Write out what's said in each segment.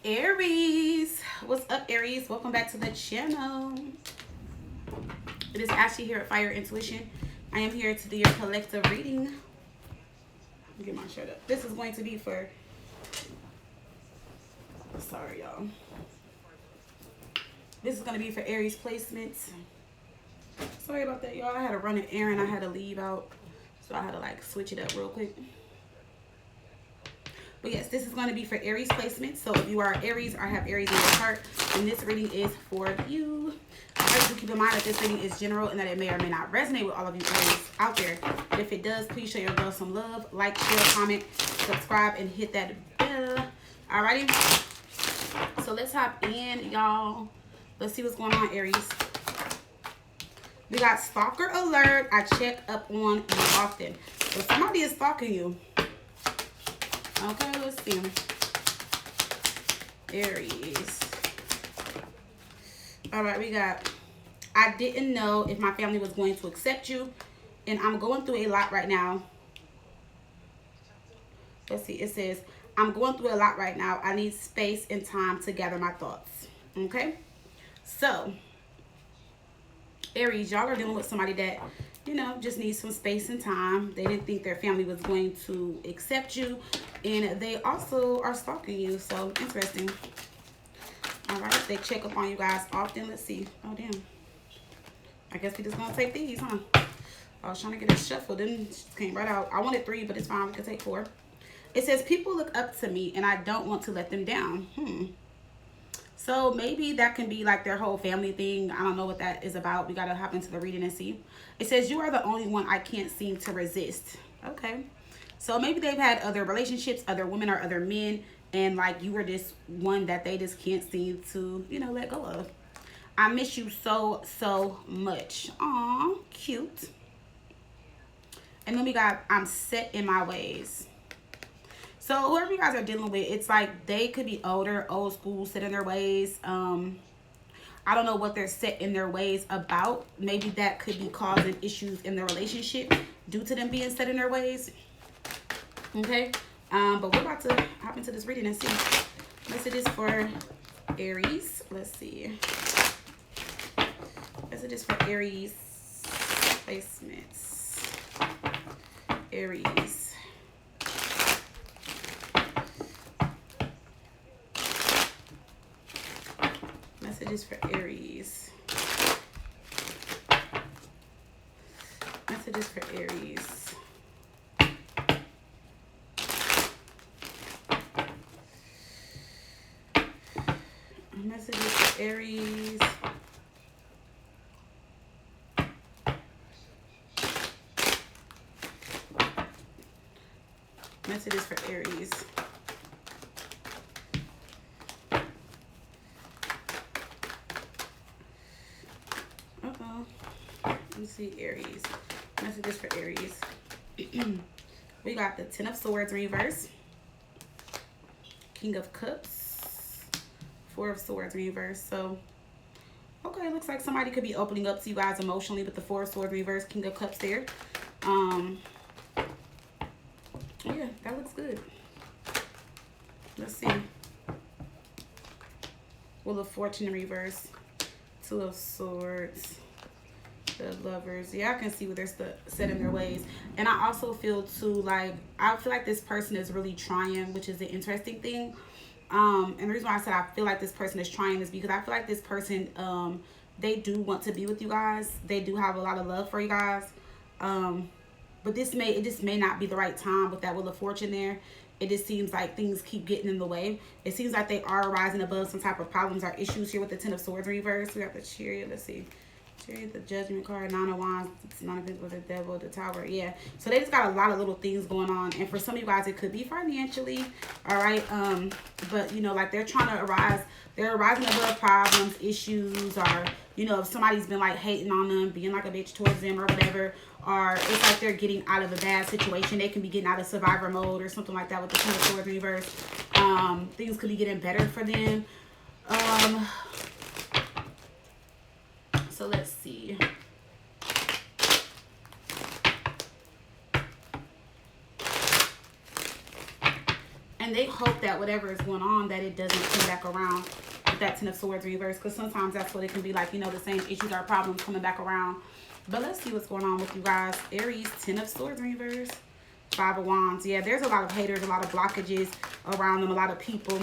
Aries, what's up, Aries? Welcome back to the channel. It is Ashley here at Fire Intuition. I am here to do your collective reading. Let me get my shirt up. This is going to be for, sorry y'all, this is going to be for Aries placements. Sorry about that, y'all. I had to run an errand. I had to leave out, so I had to like switch it up real quick. But yes, this is going to be for Aries placement. So if you are Aries or have Aries in your chart, then this reading is for you. Alright, so keep in mind that this reading is general and that it may or may not resonate with all of you Aries out there. But if it does, please show your girl some love. Like, share, comment, subscribe, and hit that bell. Alrighty. So let's hop in, y'all. Let's see what's going on, Aries. We got stalker alert. I check up on you often. So somebody is stalking you. Okay, let's see. Aries. All right, we got, I didn't know if my family was going to accept you, and I'm going through a lot right now. Let's see, it says, I'm going through a lot right now. I need space and time to gather my thoughts. Okay, so Aries, y'all are dealing with somebody that, you know, just needs some space and time. They didn't think their family was going to accept you, and they also are stalking you. So interesting. All right, they check up on you guys often. Let's see. Oh damn, I guess we just gonna take these, huh? I was trying to get it shuffled, then it just came right out. I wanted 3, but it's fine, we can take 4. It says, people look up to me and I don't want to let them down. So maybe that can be like their whole family thing. I don't know what that is about. We got to hop into the reading and see. It says, you are the only one I can't seem to resist. Okay. So maybe they've had other relationships, other women or other men. And like you were this one that they just can't seem to, you know, let go of. I miss you so, so much. Aw, cute. And then we got, I'm set in my ways. So whoever you guys are dealing with, it's like they could be older, old school, set in their ways. I don't know what they're set in their ways about. Maybe that could be causing issues in the relationship due to them being set in their ways. Okay. But we're about to hop into this reading and see. Messages for Aries. Let's see. Messages for Aries placements. Aries. Messages for Aries. Messages for Aries. Messages for Aries. Messages for Aries. Let me see, Aries. Messages for Aries. We got the 10 of Swords reverse. King of Cups. 4 of Swords reverse. So, okay, looks like somebody could be opening up to you guys emotionally with the 4 of Swords reverse, King of Cups there. Yeah, that looks good. Let's see. Wheel of Fortune in reverse. 2 of Swords. The Lovers. Yeah, I can see where they're set in their ways. And I also feel too, like, I feel like this person is really trying, which is the interesting thing. And the reason why I said I feel like this person is trying is because I feel like this person, they do want to be with you guys. They do have a lot of love for you guys. But it just may not be the right time with that Wheel of Fortune there. It just seems like things keep getting in the way. It seems like they are rising above some type of problems or issues here with the 10 of Swords reverse. We got the Chariot. Let's see. Chariot, the Judgment card, 9 of Wands, 9 of Pentacles, the Devil, the Tower. Yeah. So they just got a lot of little things going on. And for some of you guys, it could be financially. All right. But, you know, like they're trying to arise. They're rising above problems, issues, or, you know, if somebody's been like hating on them, being like a bitch towards them or whatever, or it's like they're getting out of a bad situation. They can be getting out of survivor mode or something like that with the 10 of Swords reverse. Things could be getting better for them. So let's see. And they hope that whatever is going on, that it doesn't come back around with that Ten of Swords reverse. Because sometimes that's what it can be like, you know, the same issues or problems coming back around. But let's see what's going on with you guys. Aries, Ten of Swords reverse. Five of Wands. Yeah, there's a lot of haters, a lot of blockages around them, a lot of people.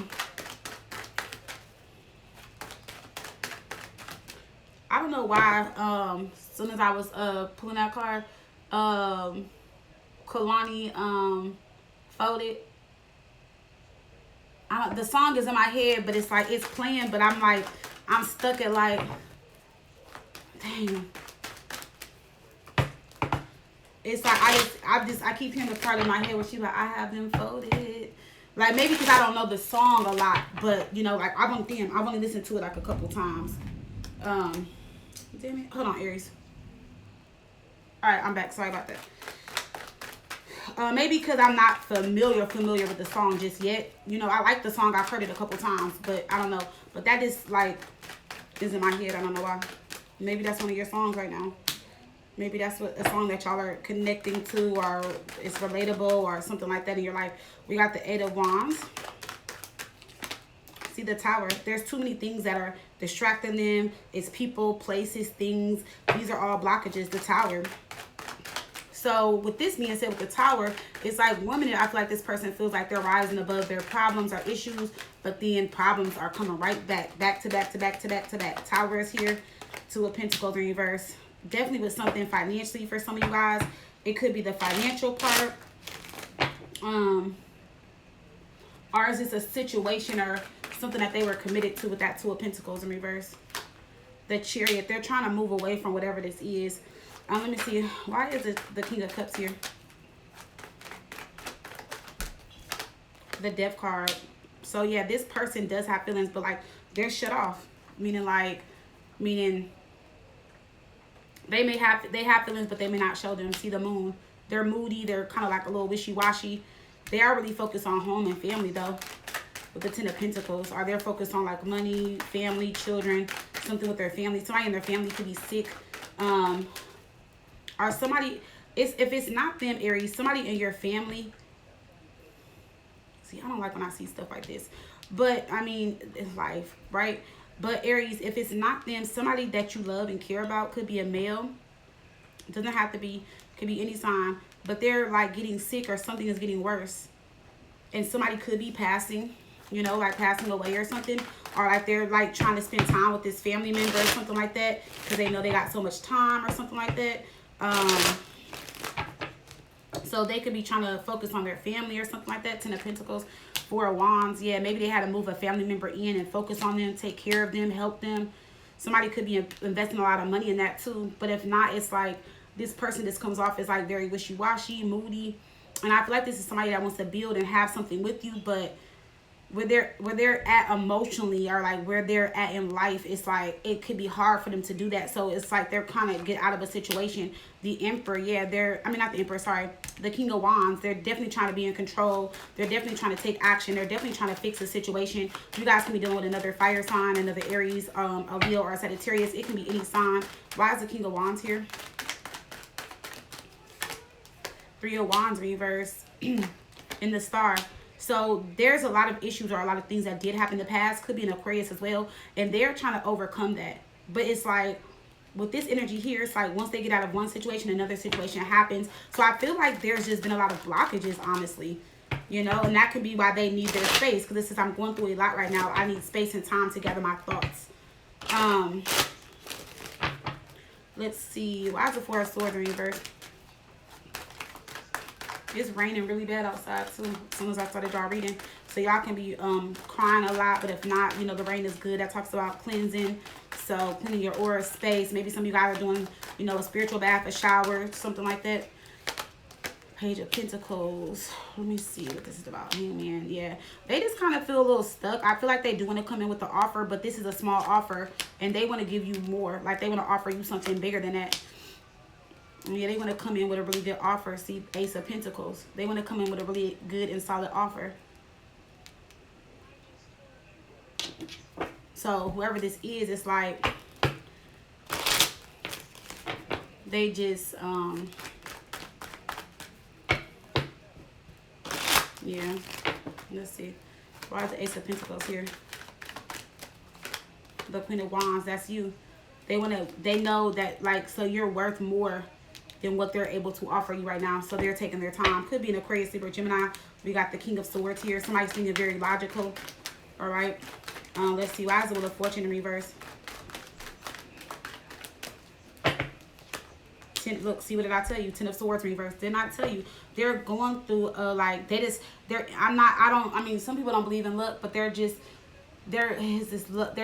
I don't know why, as soon as I was pulling that card, Kalani folded. The song is in my head, but it's like, it's playing, but I'm like, I'm stuck at like, dang. It's like, I keep hearing the part in my head where she's like, I have them folded. Like, maybe because I don't know the song a lot, but, you know, like, I've only listened to it like a couple times. Damn it. Hold on, Aries. All right, I'm back. Sorry about that. Maybe because I'm not familiar with the song just yet. You know, I like the song. I've heard it a couple times, but I don't know. But that is like, is in my head. I don't know why. Maybe that's one of your songs right now. Maybe that's what a song that y'all are connecting to, or it's relatable or something like that in your life. We got the Eight of Wands. See the Tower. There's too many things that are distracting them. It's people, places, things. These are all blockages. The Tower. So with this being said, with the Tower, it's like 1 minute I feel like this person feels like they're rising above their problems or issues, but then problems are coming right back to back. Tower is here. Two of Pentacles in reverse. Definitely with something financially for some of you guys. It could be the financial part. Or is this a situation or something that they were committed to with that Two of Pentacles in reverse? The Chariot. They're trying to move away from whatever this is. Let me see. Why is it the King of Cups here? The Death card. So yeah, this person does have feelings, but like they're shut off. Meaning they have feelings, but they may not show them. See the Moon. They're moody. They're kind of like a little wishy-washy. They are really focused on home and family though. With the Ten of Pentacles. Are they focused on like money, family, children, something with their family? Somebody in their family could be sick. Or somebody, if it's not them, Aries, somebody in your family. See, I don't like when I see stuff like this. But, I mean, it's life, right? But, Aries, if it's not them, somebody that you love and care about, could be a male. It doesn't have to be, could be any sign. But they're, like, getting sick or something is getting worse. And somebody could be passing, you know, like passing away or something. Or, like, they're, like, trying to spend time with this family member or something like that. Because they know they got so much time or something like that. So they could be trying to focus on their family or something like that. Ten of Pentacles, Four of Wands. Yeah, maybe they had to move a family member in and focus on them, take care of them, help them. Somebody could be investing a lot of money in that too. But if not, it's like this person just comes off as like very wishy-washy, moody. And I feel like this is somebody that wants to build and have something with you, but where they're at emotionally, or like where they're at in life, it's like it could be hard for them to do that. So it's like they're kind of get out of a situation. The Emperor, yeah, not the Emperor, sorry, the King of Wands. They're definitely trying to be in control. They're definitely trying to take action. They're definitely trying to fix a situation. You guys can be dealing with another fire sign, another Aries, a Leo, or a Sagittarius. It can be any sign. Why is the King of Wands here? Three of Wands reverse in the Star. So there's a lot of issues or a lot of things that did happen in the past. Could be an Aquarius as well. And they're trying to overcome that. But it's like, with this energy here, it's like once they get out of one situation, another situation happens. So I feel like there's just been a lot of blockages, honestly. You know, and that could be why they need their space. Because this is, I'm going through a lot right now. I need space and time to gather my thoughts. Let's see. Why is the Four of Swords in reverse? It's raining really bad outside too, as soon as I started y'all reading. So y'all can be crying a lot, but if not, you know, the rain is good. That talks about cleansing. So cleaning your aura space. Maybe some of you guys are doing, you know, a spiritual bath, a shower, something like that. Page of Pentacles. Let me see what this is about. Man, yeah. They just kind of feel a little stuck. I feel like they do want to come in with the offer, but this is a small offer and they want to give you more. Like they want to offer you something bigger than that. Yeah, they want to come in with a really good offer. See, Ace of Pentacles. They want to come in with a really good and solid offer. So, whoever this is, it's like they just, yeah. Let's see. Why is the Ace of Pentacles here? The Queen of Wands, that's you. They know that, like, so you're worth more than what they're able to offer you right now. So they're taking their time. Could be an Aquarius, Libra, Gemini. We got the King of Swords here. Somebody's being very logical. All right. Let's see. Why is the Wheel of Fortune in reverse? Look, see, what did I tell you? 10 of Swords reverse. Did not tell you. They're going through like I mean, some people don't believe in luck, but their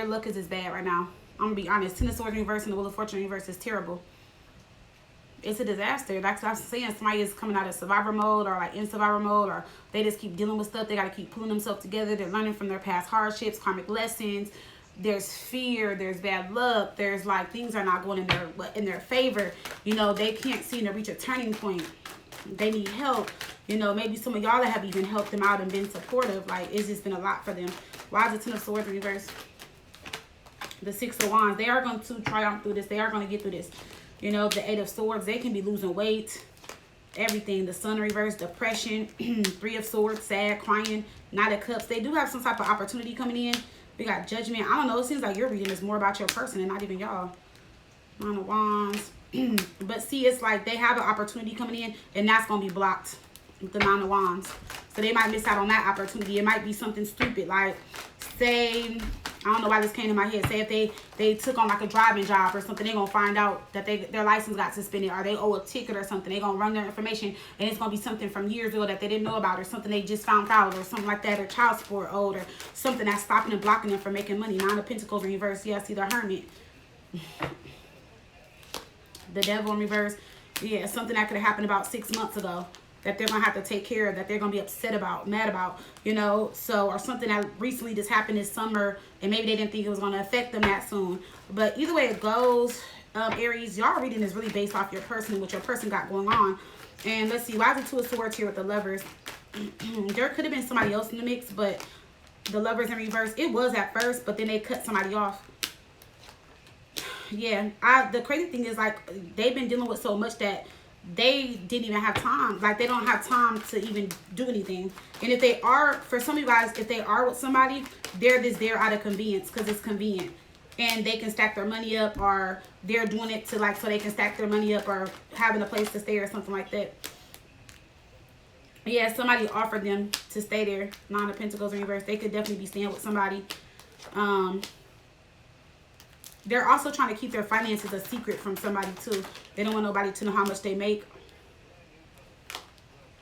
luck is just bad right now. I'm gonna be honest. 10 of Swords reverse and the Wheel of Fortune reverse is terrible. It's a disaster. Like I'm saying, somebody is coming out of survivor mode or like in survivor mode, or they just keep dealing with stuff. They got to keep pulling themselves together. They're learning from their past hardships, karmic lessons. There's fear, there's bad luck, there's like things are not going in their favor. You know, they can't seem to reach a turning point. They need help. You know, maybe some of y'all that have even helped them out and been supportive. Like, it's just been a lot for them. Why is the 10 of Swords in reverse? The 6 of Wands. They are going to triumph through this. They are going to get through this. You know, the 8 of Swords. They can be losing weight. Everything. The Sun in reverse. Depression. 3 of Swords. Sad. Crying. Knight of Cups. They do have some type of opportunity coming in. We got Judgment. I don't know. It seems like your reading is more about your person and not even y'all. 9 of Wands. But see, it's like they have an opportunity coming in, and that's going to be blocked with the 9 of Wands. So they might miss out on that opportunity. It might be something stupid. Like, say, I don't know why this came to my head. Say if they took on like a driving job or something, they're going to find out that their license got suspended, or they owe a ticket or something. They're going to run their information, and it's going to be something from years ago that they didn't know about, or something they just found out, or something like that, or child support owed, or something that's stopping and blocking them from making money. 9 of Pentacles in reverse. Yeah, see the Hermit. The Devil in reverse. Yeah, something that could have happened about 6 months ago that they're going to have to take care of, that they're going to be upset about, mad about, you know. So, or something that recently just happened this summer, and maybe they didn't think it was going to affect them that soon. But either way it goes, Aries, y'all reading is really based off your person and what your person got going on. And let's see, why is the 2 of Swords here with the Lovers? There could have been somebody else in the mix, but the Lovers in reverse, it was at first, but then they cut somebody off. Yeah, the crazy thing is, like, they've been dealing with so much that they didn't even have time. Like, they don't have time to even do anything. And if they are, for some of you guys, if they are with somebody, they're just there out of convenience because it's convenient. And they can stack their money up, or they're doing it to, like, so they can stack their money up, or having a place to stay or something like that. Yeah, somebody offered them to stay there. 9 of Pentacles in reverse. They could definitely be staying with somebody. They're also trying to keep their finances a secret from somebody, too. They don't want nobody to know how much they make.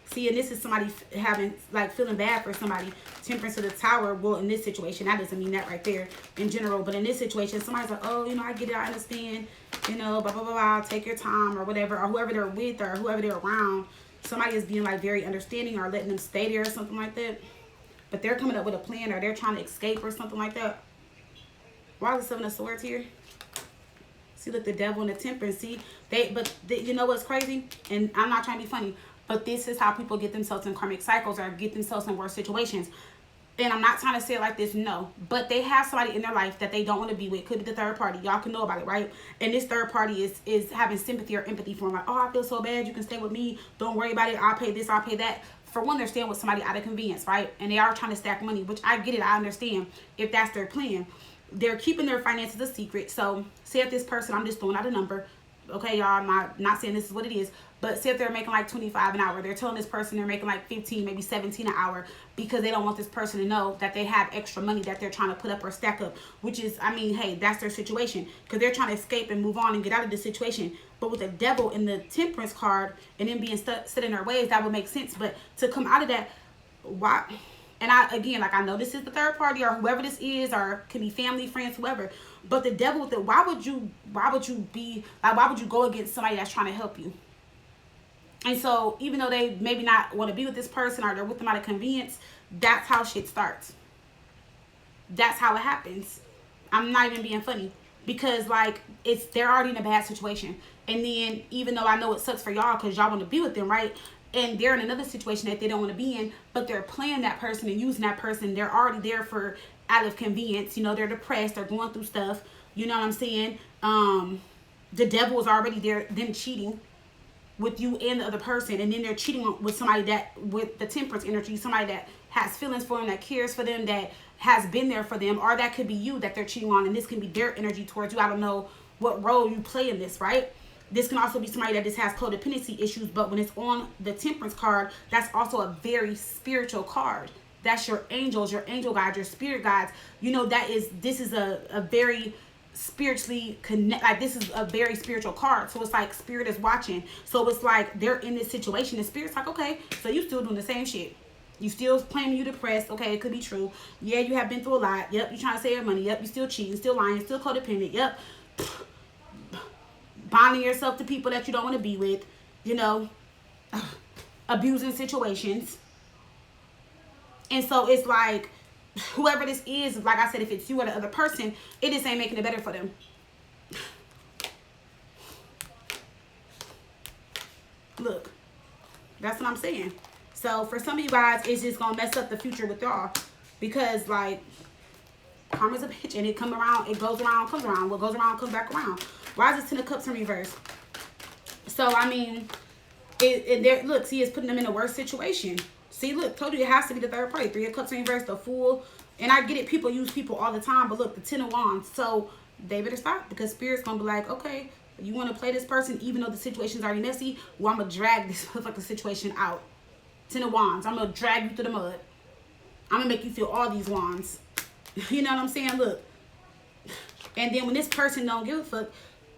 See, and this is somebody having, like, feeling bad for somebody. Temperance to the Tower. Well, in this situation, that doesn't mean that right there in general. But in this situation, somebody's like, oh, you know, I get it, I understand. You know, blah, blah, blah, blah. Take your time or whatever. Or whoever they're with or whoever they're around. Somebody is being, like, very understanding or letting them stay there or something like that. But they're coming up with a plan, or they're trying to escape or something like that. Why is the 7 of Swords here? See, look, the Devil and the Temperance. See, you know what's crazy? And I'm not trying to be funny, but this is how people get themselves in karmic cycles or get themselves in worse situations. And I'm not trying to say it like this, no. But they have somebody in their life that they don't want to be with. Could be the third party. Y'all can know about it, right? And this third party is having sympathy or empathy for them. Like, oh, I feel so bad. You can stay with me. Don't worry about it. I'll pay this. I'll pay that. For one, they're staying with somebody out of convenience, right? And they are trying to stack money, which I get it. I understand if that's their plan. They're keeping their finances a secret. So say if this person, I'm just throwing out a number, okay, y'all, I'm not saying this is what it is, but say if they're making like 25 an hour, they're telling this person they're making like 15, maybe 17 an hour, because they don't want this person to know that they have extra money that they're trying to put up or stack up, which is, I mean, hey, that's their situation, because they're trying to escape and move on and get out of this situation. But with the Devil in the Temperance card and then being set in their ways, that would make sense. But to come out of that, why? And again, like, I know this is the third party or whoever this is, or can be family, friends, whoever. But the Devil with it, why would you go against somebody that's trying to help you? And so even though they maybe not want to be with this person, or they're with them out of convenience, that's how shit starts. That's how it happens. I'm not even being funny, because like, they're already in a bad situation. And then even though I know it sucks for y'all because y'all want to be with them, right? And they're in another situation that they don't want to be in, but they're playing that person and using that person. They're already there for out of convenience. You know, they're depressed. They're going through stuff. You know what I'm saying? The Devil is already there, them cheating with you and the other person. And then they're cheating with somebody that, with the Temperance energy, somebody that has feelings for them, that cares for them, that has been there for them, or that could be you that they're cheating on, and this can be their energy towards you. I don't know what role you play in this, right? This can also be somebody that just has codependency issues, but when it's on the Temperance card, that's also a very spiritual card. That's your angels, your angel guides, your spirit guides. You know, this is a very spiritually like, this is a very spiritual card. So it's like spirit is watching. So it's like they're in this situation, and spirit's like, okay, so you still doing the same shit. You still claiming you depressed. Okay, it could be true. Yeah, you have been through a lot. Yep, you trying to save your money. Yep, you still cheating, still lying, still codependent. Yep, bonding yourself to people that you don't want to be with. You know, abusing situations. And so it's like, whoever this is, like I said, if it's you or the other person, it just ain't making it better for them. Look, that's what I'm saying. So for some of you guys, it's just gonna mess up the future with y'all, because like, karma's a bitch, and it come around, it goes around, comes around. What goes around comes back around. Why is this 10 of Cups in reverse? So I mean, there. Look, see, it's putting them in a worse situation. See, look, told you it has to be the third party. 3 of Cups in reverse, the Fool. And I get it, people use people all the time, but look, the 10 of Wands. So they better stop, because Spirit's gonna be like, okay, you want to play this person even though the situation's already messy? Well, I'm gonna drag this motherfucking situation out. 10 of Wands. I'm gonna drag you through the mud. I'm gonna make you feel all these wands. You know what I'm saying? Look. And then when this person don't give a fuck,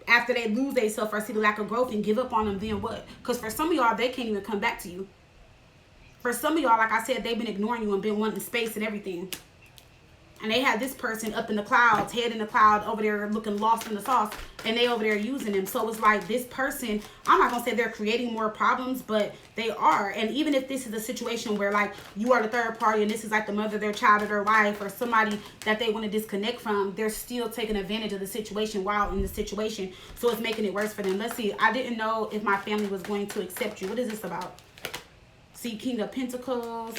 after they lose themselves or see the lack of growth and give up on them, then what? Because for some of y'all, they can't even come back to you. For some of y'all, like I said, they've been ignoring you and been wanting space and everything. And they had this person up in the clouds, head in the cloud, over there looking lost in the sauce, and they over there using them. So it's like this person, I'm not going to say they're creating more problems, but they are. And even if this is a situation where like you are the third party and this is like the mother of their child or their wife or somebody that they want to disconnect from, they're still taking advantage of the situation while in the situation. So it's making it worse for them. Let's see. I didn't know if my family was going to accept you. What is this about? See, King of Pentacles,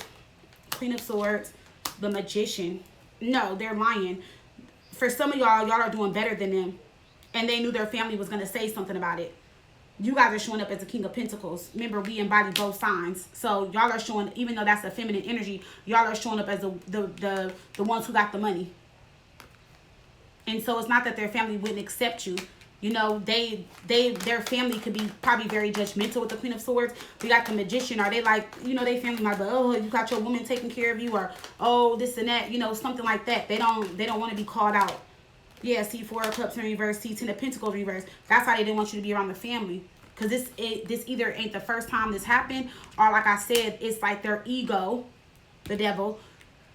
Queen of Swords, the Magician. No, they're lying. For some of y'all, y'all are doing better than them. And they knew their family was going to say something about it. You guys are showing up as a King of Pentacles. Remember, we embody both signs. So y'all are showing, even though that's a feminine energy, y'all are showing up as the ones who got the money. And so it's not that their family wouldn't accept you. You know, their family could be probably very judgmental with the Queen of Swords. We got the Magician. Are they like, you know, they family might be, oh, you got your woman taking care of you, or oh, this and that, you know, something like that. They don't want to be called out. Yeah, see, 4 of Cups in reverse, see, 10 of Pentacles in reverse. That's why they didn't want you to be around the family. Because this either ain't the first time this happened, or like I said, it's like their ego, the devil,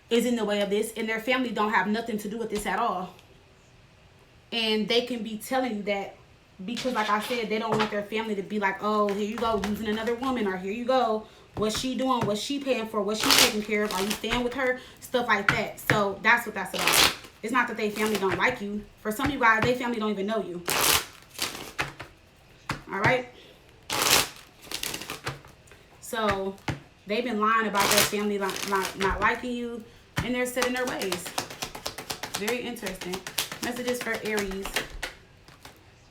is in the way of this, and their family don't have nothing to do with this at all. And they can be telling you that because, like I said, they don't want their family to be like, oh, here you go, using another woman, or here you go, what's she doing, what's she paying for, what's she taking care of, are you staying with her, stuff like that. So that's what that's about. It's not that they family don't like you. For some of you guys, they family don't even know you. All right? So they've been lying about their family not liking you, and they're set in their ways. Very interesting. Messages for Aries.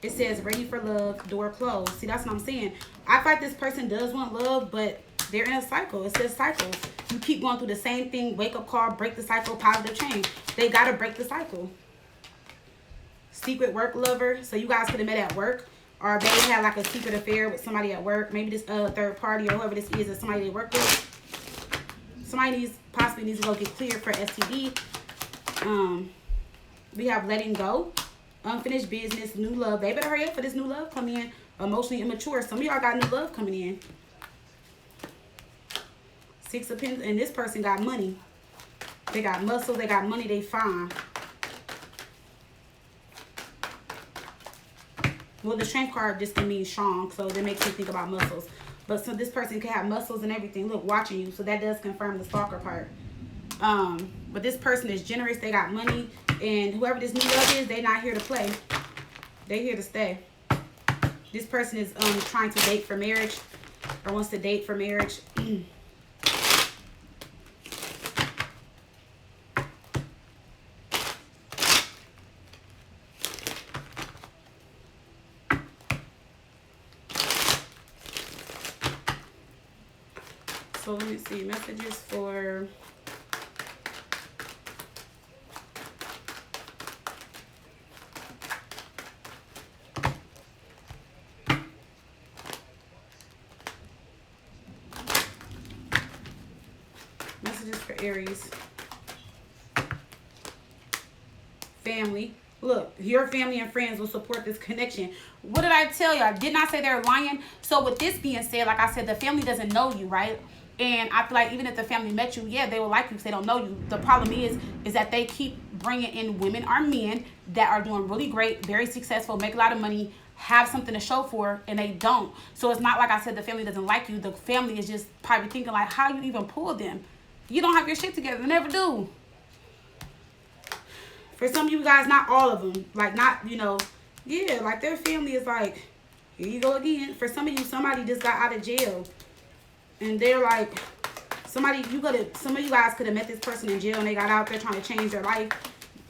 It says, ready for love, door closed. See, that's what I'm saying. I feel like this person does want love, but they're in a cycle. It says cycles. You keep going through the same thing. Wake up call, break the cycle, positive change. They got to break the cycle. Secret work lover. So you guys could have met at work, or they had like a secret affair with somebody at work. Maybe this third party or whoever this is somebody they work with. Somebody possibly needs to go get cleared for STD. We have letting go, unfinished business, new love. They better hurry up for this new love coming in. Emotionally immature. Some of y'all got new love coming in. 6 of Pentacles, and this person got money. They got muscles, they got money, they fine. Well, the Strength card just can mean strong, so that makes you think about muscles. But so this person can have muscles and everything. Look, watching you, so that does confirm the stalker part. But this person is generous, they got money, and whoever this new love is, they're not here to play. They're here to stay. This person is trying to date for marriage, or wants to date for marriage. So let me see, messages for Aries. Family. Look, your family and friends will support this connection. What did I tell you? I did not say they're lying. So with this being said, like I said, the family doesn't know you, right? And I feel like even if the family met you, yeah, they will like you because they don't know you. The problem is that they keep bringing in women or men that are doing really great, very successful, make a lot of money, have something to show for, and they don't. So it's not like I said the family doesn't like you. The family is just probably thinking like, how you even pull them? You don't have your shit together. They never do. For some of you guys, not all of them. Like, not, you know, yeah, like their family is like, here you go again. For some of you, somebody just got out of jail. And they're like, some of you guys could have met this person in jail and they got out there trying to change their life.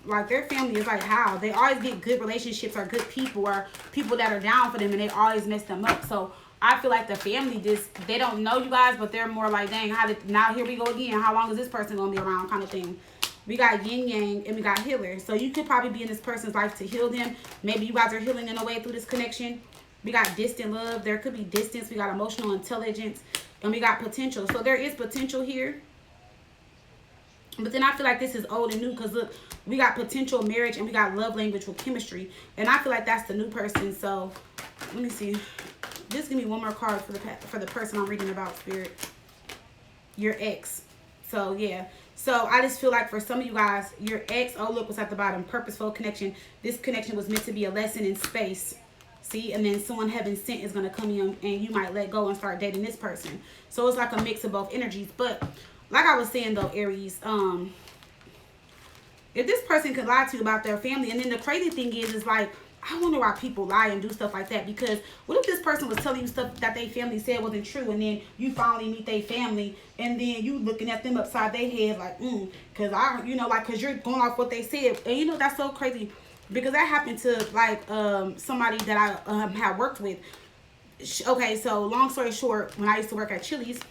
Like, their family is like, how? They always get good relationships or good people or people that are down for them, and they always mess them up. So I feel like the family just, they don't know you guys, but they're more like, dang, now here we go again. How long is this person going to be around, kind of thing. We got yin yang and we got healer. So you could probably be in this person's life to heal them. Maybe you guys are healing in a way through this connection. We got distant love. There could be distance. We got emotional intelligence. And we got potential. So there is potential here. But then I feel like this is old and new, because look, we got potential marriage and we got love language with chemistry. And I feel like that's the new person. So let me see. Just give me one more card for the person I'm reading about, Spirit. Your ex. So yeah. So I just feel like for some of you guys, your ex, oh look what's at the bottom, purposeful connection. This connection was meant to be a lesson in space. See, and then someone heaven sent is going to come in and you might let go and start dating this person. So it's like a mix of both energies. But like I was saying though, Aries, if this person could lie to you about their family, and then the crazy thing is like, I wonder why people lie and do stuff like that. Because what if this person was telling you stuff that their family said wasn't true, and then you finally meet their family, and then you looking at them upside their head like, because because you're going off what they said. And you know, that's so crazy, because that happened to like somebody that I had worked with. Okay, so long story short, when I used to work at Chili's,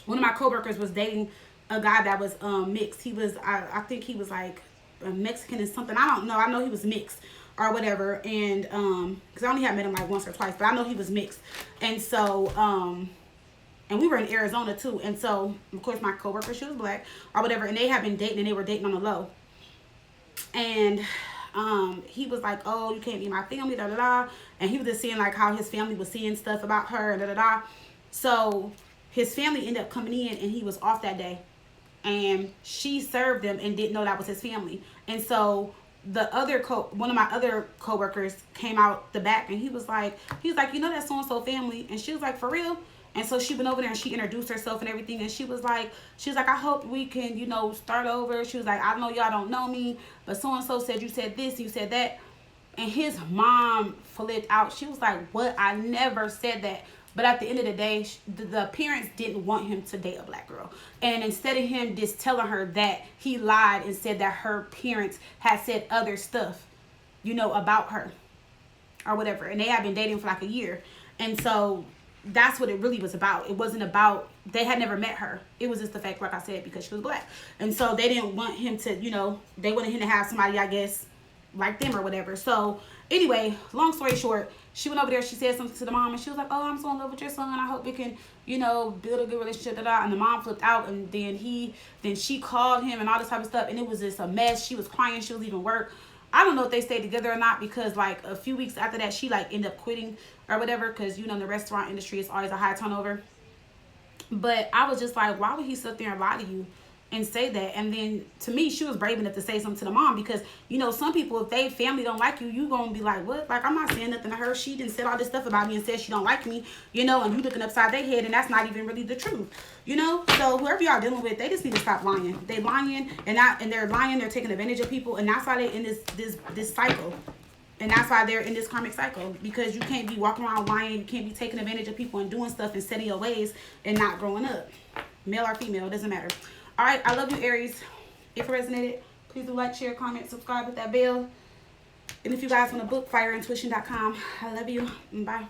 one of my coworkers was dating a guy that was mixed. He was, I think he was like a Mexican or something. I don't know. I know he was mixed or whatever. And because I only had met him like once or twice, but I know he was mixed. And so and we were in Arizona too. And so of course my coworker, she was black or whatever, and they had been dating, and they were dating on the low. And he was like, oh, you can't be my family, da da da. And he was just seeing like how his family was seeing stuff about her, da da da. So his family ended up coming in, and he was off that day, and she served them and didn't know that was his family. And so the other one of my other coworkers came out the back, and he was like, you know, that's so and so family. And she was like, for real? And so she went over there and she introduced herself and everything, and she was like, I hope we can, you know, start over. She was like, I know y'all don't know me, but so and so said you said this, you said that. And his mom flipped out. She was like, what? I never said that. But at the end of the day, the parents didn't want him to date a black girl. And instead of him just telling her that, he lied and said that her parents had said other stuff, you know, about her or whatever. And they had been dating for like a year. And so that's what it really was about. It wasn't about, they had never met her. It was just the fact, like I said, because she was black. And so they didn't want him to, you know, they wanted him to have somebody, I guess, like them or whatever. So anyway, long story short, she went over there, she said something to the mom, and she was like, oh, I'm so in love with your son, I hope we can, you know, build a good relationship, da da. And the mom flipped out, and then she called him and all this type of stuff, and it was just a mess. She was crying, she was leaving work. I don't know if they stayed together or not, because like a few weeks after that, she like ended up quitting or whatever, because you know, in the restaurant industry, it's always a high turnover. But I was just like, why would he sit there and lie to you and say that? And then to me, she was brave enough to say something to the mom, because you know, some people, if they family don't like you, you gonna be like, what? Like, I'm not saying nothing to her. She didn't say all this stuff about me and said she don't like me, you know, and you looking upside their head, and that's not even really the truth, you know. So whoever y'all dealing with, they just need to stop lying. They lying, and they're lying, they're taking advantage of people, and that's why they're in this cycle. And that's why they're in this karmic cycle, because you can't be walking around lying, you can't be taking advantage of people and doing stuff and setting your ways and not growing up. Male or female, it doesn't matter. All right, I love you, Aries. If it resonated, please do like, share, comment, subscribe with that bell. And if you guys want to book, fireintuition.com. I love you. Bye.